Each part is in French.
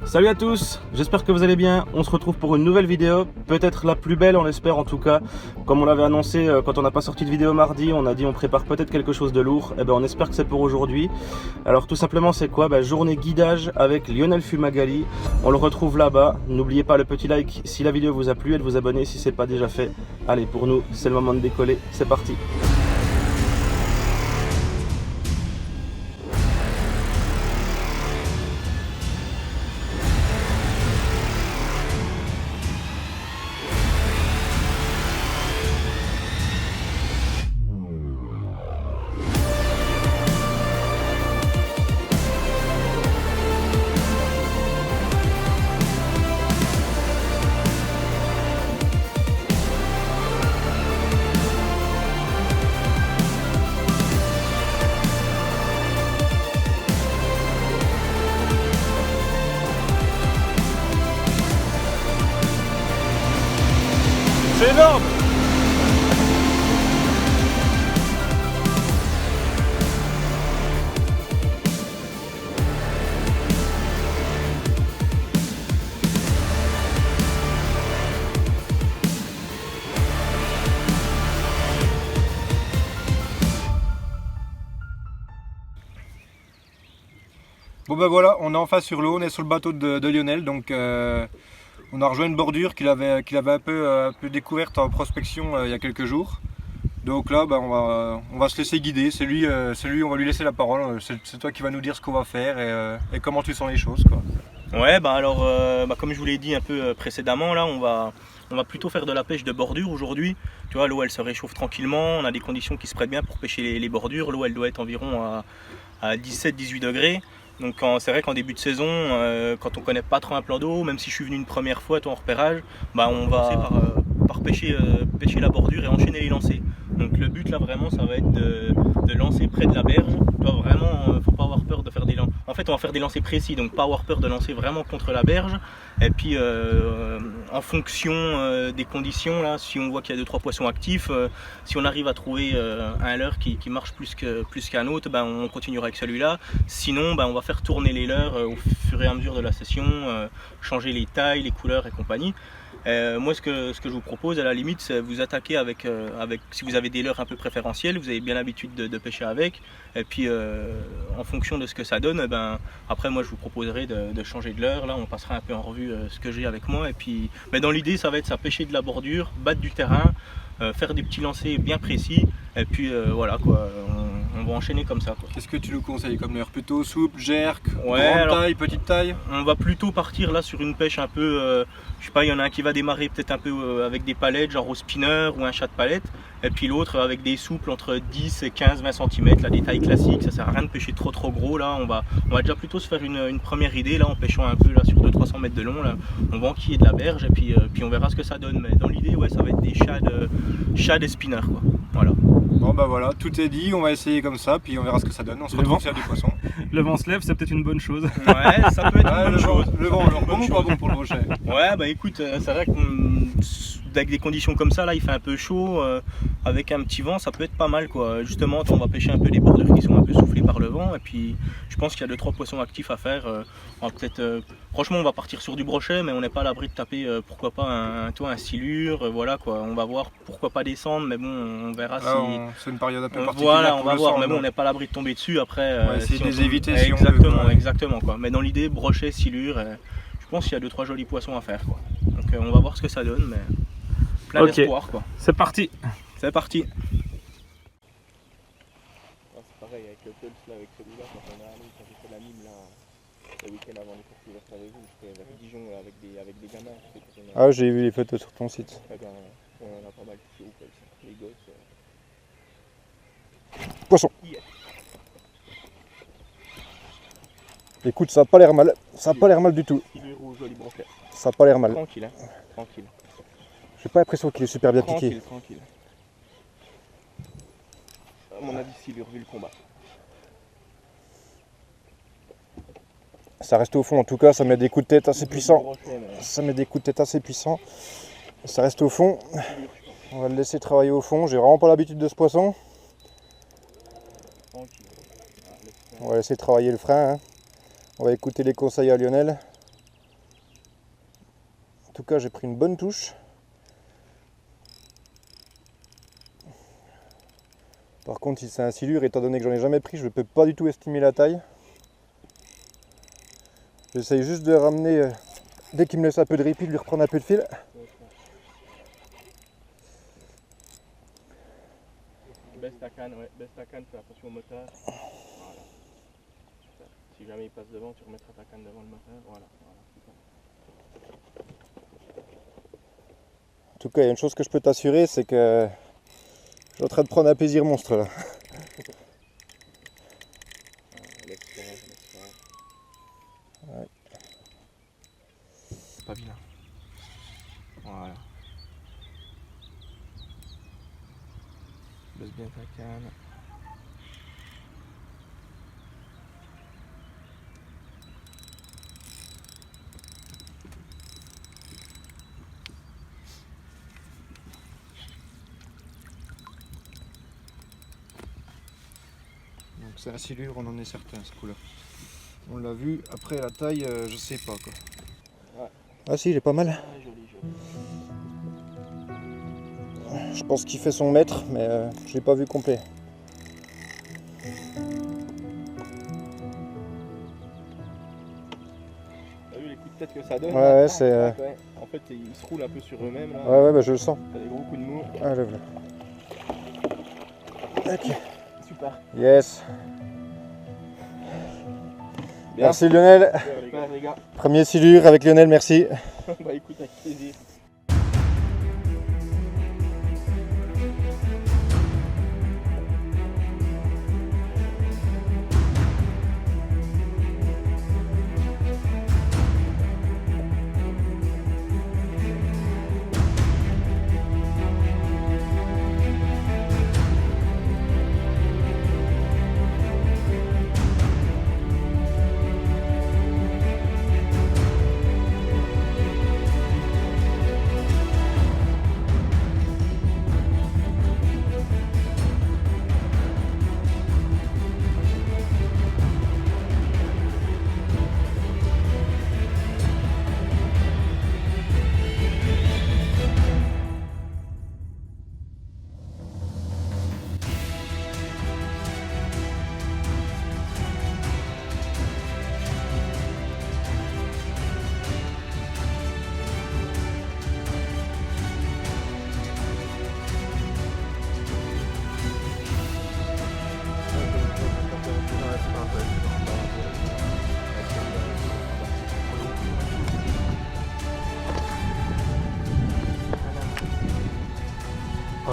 Salut à tous, j'espère que vous allez bien. On se retrouve pour une nouvelle vidéo, peut-être la plus belle, on l'espère en tout cas. Comme on l'avait annoncé quand on n'a pas sorti de vidéo mardi, on a dit on prépare peut-être quelque chose de lourd. Et ben on espère que c'est pour aujourd'hui. Alors tout simplement c'est quoi? Journée guidage avec Lionel Fumagalli. On le retrouve là-bas. N'oubliez pas le petit like si la vidéo vous a plu et de vous abonner si c'est pas déjà fait. Allez, pour nous c'est le moment de décoller, c'est parti. C'est énorme! Bon ben voilà, on est enfin sur l'eau, on est sur le bateau de Lionel, donc on a rejoint une bordure qu'il avait un peu découverte en prospection il y a quelques jours. Donc là on va se laisser guider, c'est lui, on va lui laisser la parole, c'est toi qui vas nous dire ce qu'on va faire et comment tu sens les choses quoi. Ouais, alors comme je vous l'ai dit un peu précédemment, là on va plutôt faire de la pêche de bordure aujourd'hui. Tu vois, l'eau elle se réchauffe tranquillement, on a des conditions qui se prêtent bien pour pêcher les bordures. L'eau elle doit être environ à 17-18 degrés. Donc c'est vrai qu'en début de saison, quand on connaît pas trop un plan d'eau, même si je suis venu une première fois en repérage, on va commencer par pêcher la bordure et enchaîner les lancers. Donc le but là vraiment ça va être de lancer près de la berge. Faut pas avoir peur de faire des lancers. En fait on va faire des lancers précis, donc pas avoir peur de lancer vraiment contre la berge. Et puis en fonction des conditions, là, si on voit qu'il y a 2-3 poissons actifs, si on arrive à trouver un leurre qui marche plus qu'un autre, on continuera avec celui-là. Sinon on va faire tourner les leurres au fur et à mesure de la session, changer les tailles, les couleurs et compagnie. Moi ce que je vous propose à la limite c'est vous attaquer avec si vous avez des leurres un peu préférentiels, vous avez bien l'habitude de pêcher avec, et puis en fonction de ce que ça donne, après moi je vous proposerai de changer de leurre. Là on passera un peu en revue ce que j'ai avec moi, et puis dans l'idée ça va être ça, pêcher de la bordure, battre du terrain, faire des petits lancers bien précis, et puis voilà quoi, on va enchaîner comme ça quoi. Qu'est-ce que tu nous conseilles comme leurre? Plutôt souple, jerk, ouais, grande taille, petite taille? On va plutôt partir là sur une pêche un peu, je sais pas, il y en a un qui va démarrer peut-être un peu avec des palettes, genre au spinner ou un chat de palette, et puis l'autre avec des souples entre 10 et 15-20 cm, là, des tailles classiques. Ça sert à rien de pêcher trop gros. Là on va déjà plutôt se faire une première idée là en pêchant un peu là sur 200-300 mètres de long. Là on va enquiller de la berge, et puis on verra ce que ça donne, mais dans l'idée ouais ça va être des shad et spinner quoi. Voilà. Bon voilà, tout est dit, on va essayer comme ça, puis on verra ce que ça donne. On se retrouve sur du poisson. Le vent se lève, c'est peut-être une bonne chose. Ouais, ça peut être une bonne chose. Le vent, bon ou pas bon pour le brochet? Ouais, écoute, c'est vrai qu'avec des conditions comme ça, là il fait un peu chaud, avec un petit vent ça peut être pas mal quoi. Justement on va pêcher un peu les bordures qui sont un peu soufflées par le vent, et puis je pense qu'il y a 2-3 poissons actifs à faire. On va peut-être, franchement on va partir sur du brochet, mais on n'est pas à l'abri de taper pourquoi pas un silure, voilà quoi. On va voir pourquoi pas descendre, mais bon on verra si... C'est une période un peu particulière. Voilà, on va voir, mais bon on n'est pas à l'abri de tomber dessus après. On va essayer de les éviter si exactement, on veut. Exactement quoi. Mais dans l'idée brochet, silure, je pense qu'il y a 2-3 jolis poissons à faire quoi. Donc on va voir ce que ça donne, mais plein d'espoir quoi. C'est parti. C'est parti. C'est pareil avec le Pulse là, avec celui-là, quand on est allé, quand j'ai fait la mime là, le week-end avant les courses d'hiver avec vous, j'étais vers Dijon avec des gamins. Ah, j'ai vu les photos sur ton site. On en a pas mal touché au Pulse, les gosses. Poisson. Yeah. Écoute, ça a pas l'air mal. Ça a pas l'air mal du tout. Ça a pas l'air mal. Tranquille, hein. Tranquille. J'ai pas l'impression qu'il est super bien piqué. Tranquille. À mon avis, silure vu le combat. Ça reste au fond, en tout cas, ça met des coups de tête assez puissants. Ça met des coups de tête assez puissants. Ça reste au fond. On va le laisser travailler au fond. J'ai vraiment pas l'habitude de ce poisson. On va laisser travailler le frein. On va écouter les conseils à Lionel. tout cas, j'ai pris une bonne touche. Par contre, si c'est un silure, étant donné que j'en ai jamais pris, je ne peux pas du tout estimer la taille. J'essaye juste de ramener, dès qu'il me laisse un peu de répit, de lui reprendre un peu de fil. Baisse ta canne, ouais, baisse ta canne, fais attention au moteur. Voilà. Super. Si jamais il passe devant, tu remettras ta canne devant le moteur. Voilà, super. En tout cas, il y a une chose que je peux t'assurer, c'est que je suis en train de prendre un plaisir monstre là. Laisse faire. Ouais. C'est pas bien. Voilà. Baisse bien ta canne. Donc c'est un silure, on en est certain ce coup-là. On l'a vu, après la taille, je sais pas quoi. Ouais. Ah si, il est pas mal. Ouais, joli, joli. Je pense qu'il fait son mètre, mais je l'ai pas vu complet. T'as vu les coups de tête que ça donne? Ouais, là c'est... Ouais. En fait, ils se roulent un peu sur eux-mêmes là. Ouais, bah, je le sens. T'as des gros coups de mou. Ah, lève-le. Ok. Super. Yes. Bien. Merci Lionel. Super les gars. Premier silure avec Lionel, merci. Bah écoute, avec plaisir.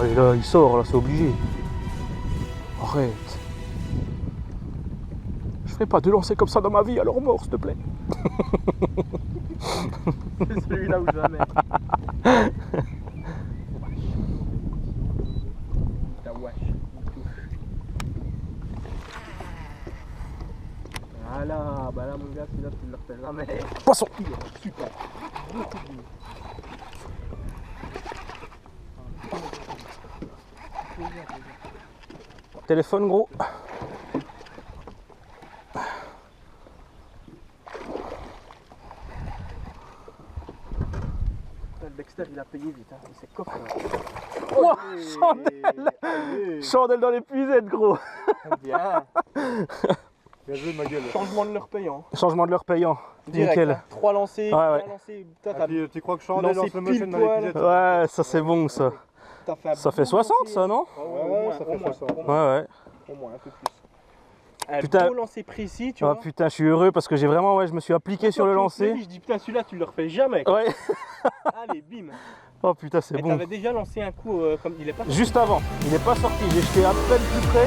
Allez là, il sort là, c'est obligé. Arrête. Je ferai pas de lancer comme ça dans ma vie, alors mort s'il te plaît. C'est celui-là où je vais mettre. Ta wesh, il touche. Voilà, bah là mon gars, celui-là tu ne le refais jamais. Poisson. Super. Téléphone gros. Le Dexter il a payé vite, hein. Il s'est coffre là. Oh, chandelle. Chandelle dans l'épuisette gros. Bien. Bien joué ma gueule. Changement de leur payant. Changement de leur payant. Direct, Nickel. hein. 3 lancers, Ouais, ouais. bien lancés. Toi, t'as Tu crois que Chandelle lancé lance le motion pile dans poil. l'épisode? Ouais, ça c'est bon ça. t'as fait un Ça fait bon 60 lancer. ça non? Ouais, ça fait 60. Ouais ouais. Au moins, un peu plus. Un Putain. beau lancer précis, tu Ah vois. putain, je suis heureux parce que j'ai vraiment, ouais, je me suis appliqué sur le lancer. Je dis putain, celui-là tu le refais jamais. Quoi. Ouais. Allez, bim. Oh putain, c'est Et bon. t'avais déjà lancé un coup comme il est pas. Juste avant, il n'est pas sorti, j'ai jeté à peine plus près.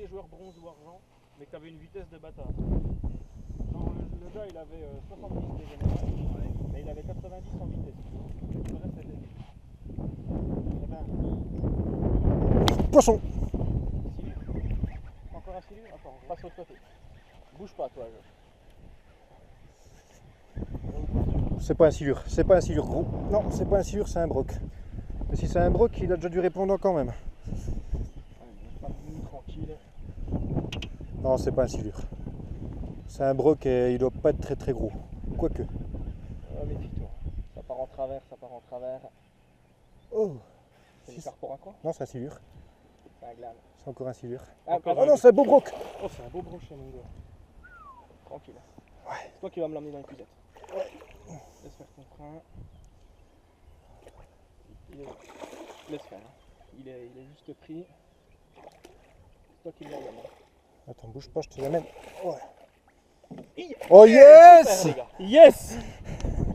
joueur bronze ou argent, mais que tu avais une vitesse de bâtard. Genre, le gars il avait 70 de général, mais il avait 90 en vitesse. Le reste c'était nul. Eh ben, Poisson. silure. Encore un silure? Attends, on passe de l'autre côté. Bouge pas toi. C'est pas un silure, c'est pas un silure gros. Non, c'est pas un silure, c'est un broc. Mais si c'est un broc, il a déjà dû répondre quand même. Tranquille. Non, c'est pas un silure. C'est un broc et il doit pas être très très gros. Quoique. Méfie-toi. Ça part en travers, ça part en travers. Oh, C'est du carpora quoi? non, c'est un silure. C'est un glane. C'est encore un silure. Encore Oh non, c'est un beau broc. Oh, c'est un beau brochet, mon gars. Tranquille. Ouais. C'est toi qui vas me l'emmener dans les cuisettes. Laisse faire ton frein. Laisse faire. Hein. Il est juste pris. C'est toi qui me l'emmènes. Attends, bouge pas, je te l'amène. Ouais. Oh yes! Super, les gars. Yes!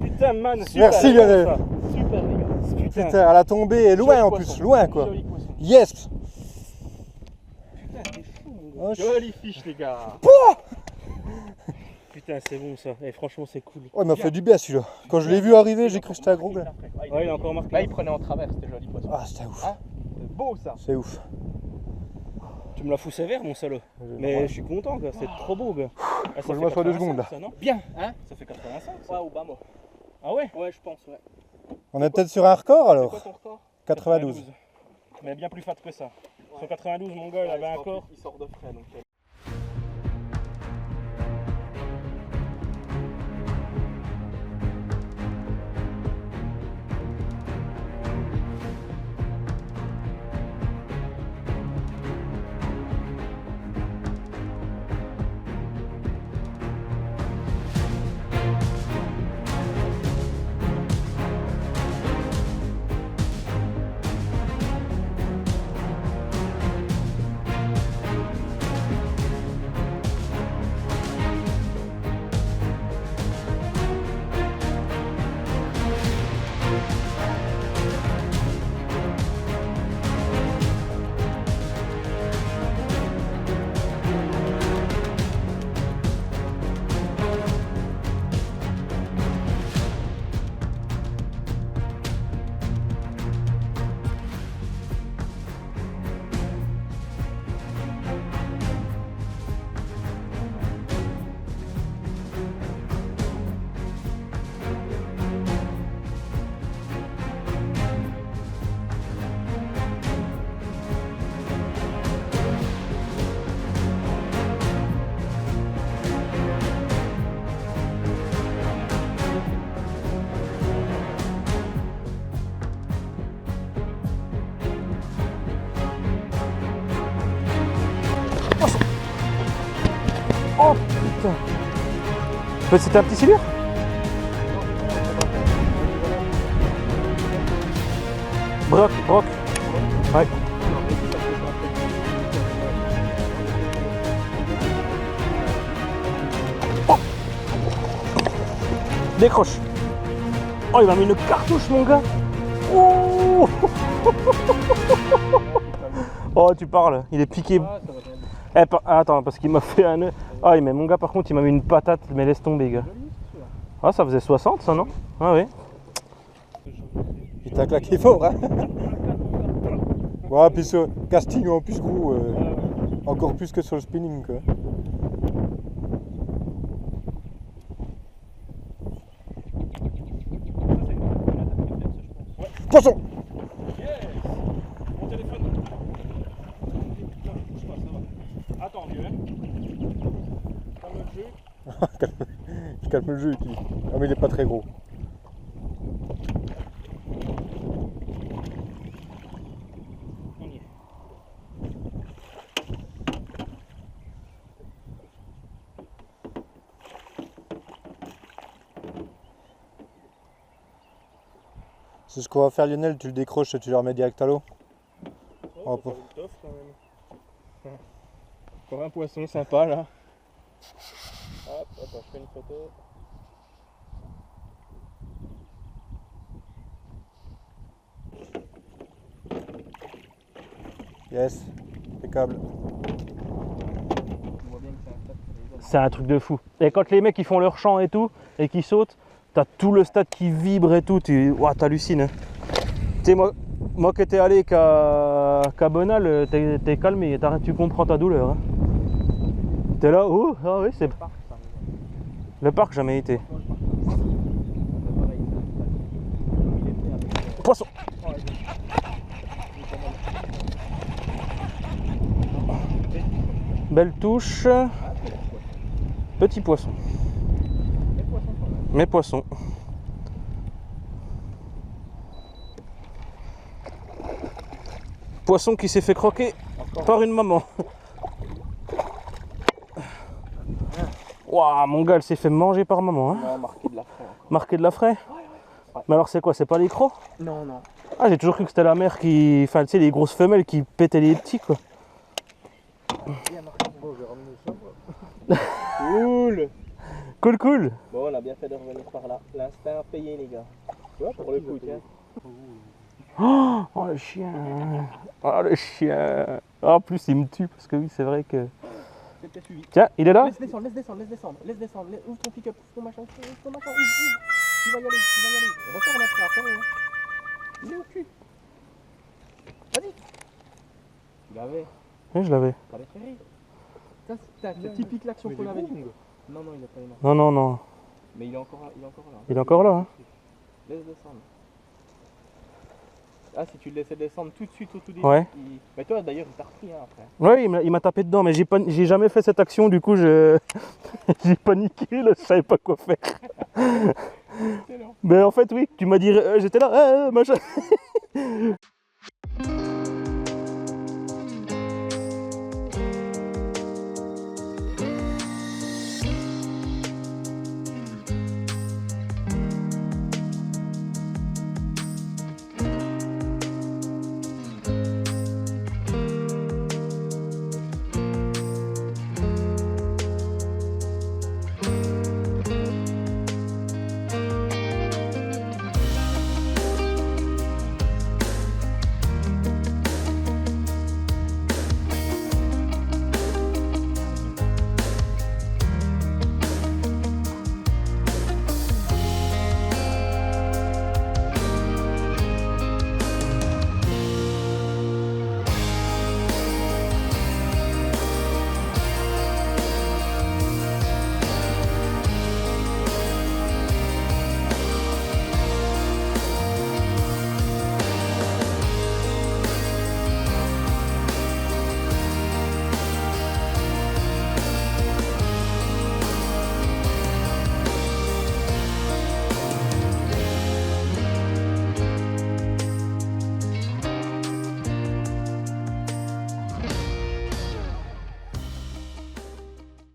Putain, man, super. Merci, les gars, Lionel. ça. Super, les gars. Putain, Putain, elle a tombé loin joli en poisson. plus, loin quoi. Joli poisson. Yes! Putain, t'es fou, mon gars. Oh, Jolie fiche, les gars. Putain, c'est bon ça. Et franchement, c'est cool. Oh, il m'a fait du bien celui-là. Quand je l'ai vu arriver, j'ai cru que c'était un gros gars. Ouais, il a encore marqué. Là, il prenait en travers, c'était joli poisson. Ah, c'était ouf. Ah. C'est beau ça. C'est ouf. Tu me l'as foutu sévère, mon salaud. Mais je suis content, gars. C'est trop beau, gars. Ah, ça Faut que je fait m'assoie 2 85, secondes là. ça, non Bien, hein? Ça fait 85 ça. Ouais, au bas, moi. Ah ouais? Ouais, je pense, ouais. On est peut-être sur un record C'est alors. quoi ton record? 92. Mais bien plus fat que ça. Sur 92, mon gars, il avait un corps. Il sort de frais, donc. Oh putain! C'était un petit silure? Broc. Ouais. Oh. Décroche. Oh, il m'a mis une cartouche, mon gars. Oh, oh tu parles, il est piqué. Attends, parce qu'il m'a fait un nœud. Ah, mais mon gars, par contre, il m'a mis une patate, mais laisse tomber, gars. Ah, ça faisait 60, ça, non? Ah, oui. Il t'a claqué fort, hein. Ouais, puis ce casting en plus gros, encore plus que sur le spinning, quoi. Poisson! Mon téléphone. Non, bouge pas, ça va. Attends, vieux, hein. Calme le jeu. Je calme le jeu, lui. Ah, mais il est pas très gros. On y est. C'est ce qu'on va faire, Lionel, tu le décroches et tu le remets direct à l'eau. Oh, Oh, t'as une toffe, quand même. Encore un poisson sympa là. Hop, attends, je fais une photo. Yes, impeccable. C'est un truc de fou. Et quand les mecs ils font leur chant et tout, et qui sautent, t'as tout le stade qui vibre et tout, t'hallucines. Hein. Tu sais, moi qui étais allé qu'à Bonal, t'es calmé, tu comprends ta douleur. Hein. T'es là, oh, ah oui, c'est... Le parc, jamais été. Poisson. Belle touche. Petit poisson. Mes poissons. Poisson qui s'est fait croquer par une maman. Waouh, mon gars, elle s'est fait manger par maman. Hein. Non, marqué de la fraie. Marqué de la fraie. Ouais. Mais alors c'est quoi? C'est pas les crocs? Non, non. Ah, j'ai toujours cru que c'était la mère qui... Enfin, tu sais, les grosses femelles qui pétaient les petits, quoi. Cool. Cool, cool. Bon, on a bien fait de revenir par là. L'instinct a payé, les gars. Tu vois, pour le coup, tiens. Oh, le chien. Oh, le chien. Oh, en plus, il me tue, parce que oui, c'est vrai que... C'était suivi. Tiens, il est là? Laisse descendre. Ouvre ton pick-up, ouvre ton machin, ouvre. Il va y aller. Retourne après, il est au cul. Vas-y. Tu l'avais. Oui, je l'avais. T'as les ferrés. Ça, c'est typique l'action qu'on avait dit. Non, il est pas énorme. Non. Mais il est encore là. Il est encore là, hein. Laisse descendre. Ah, si tu le laissais descendre tout de suite au tout début. Ouais. Mais toi, d'ailleurs, il t'a repris hein, après. Ouais, il m'a tapé dedans, mais j'ai jamais fait cette action, du coup, j'ai paniqué, là, je savais pas quoi faire. Mais en fait, oui, tu m'as dit, j'étais là, machin.